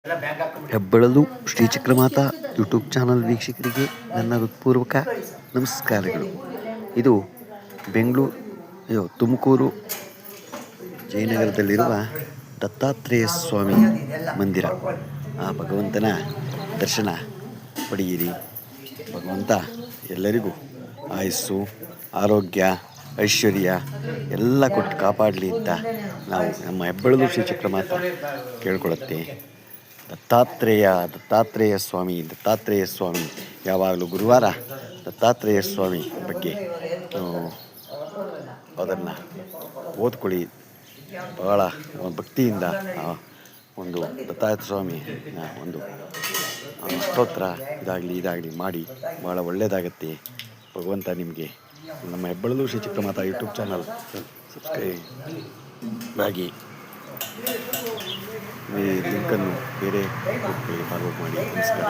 ಹೆಬ್ಬಳಲು Shri Chakramata YouTube channel ವೀಕ್ಷಕರಿಗೆ ನನ್ನ ಹೃತ್ಪೂರ್ವಕ ನಮಸ್ಕಾರಗಳು. ಇದು ತುಮಕೂರು ಜಯನಗರದಲ್ಲಿರುವ ದತ್ತಾತ್ರೇಯ ಸ್ವಾಮಿ ಮಂದಿರ. ಆ ಭಗವಂತನ ದರ್ಶನ ಪಡೆಯಿರಿ. ಭಗವಂತ ಎಲ್ಲರಿಗೂ ಆಯಸ್ಸು, ಆರೋಗ್ಯ, ಐಶ್ವರ್ಯ ಎಲ್ಲ ಕೊಟ್ಟು ಕಾಪಾಡಲಿ ಅಂತ ನಾವು ನಮ್ಮ ಹೆಬ್ಬಳಲು ಶ್ರೀ ಚಕ್ರಮಾತಾ ಕೇಳ್ಕೊಳ್ಳುತ್ತೆ. ದತ್ತಾತ್ರೇಯ ಸ್ವಾಮಿ ಯಾವಾಗಲೂ ಗುರುವಾರ ದತ್ತಾತ್ರೇಯ ಸ್ವಾಮಿ ಬಗ್ಗೆ ಅದನ್ನು ಓದ್ಕೊಳ್ಳಿ. ಬಹಳ ಭಕ್ತಿಯಿಂದ ಒಂದು ದತ್ತಾತ್ರೇಯ ಸ್ವಾಮಿ ಒಂದು ಸ್ತೋತ್ರ ಇದಾಗಲಿ ಮಾಡಿ ಭಾಳ ಒಳ್ಳೆಯದಾಗತ್ತೆ. ಭಗವಂತ ನಿಮಗೆ ನಮ್ಮ Hebbalalu Shri Chakramata YouTube channel subscribe ಆಗಿ ಈ ಲಿಂಕನ್ನು ಬೇರೆ ಗ್ರೂಪ್ಗೆ ಫಾರ್ವರ್ಡ್ ಮಾಡಿ. ನಮಸ್ಕಾರ.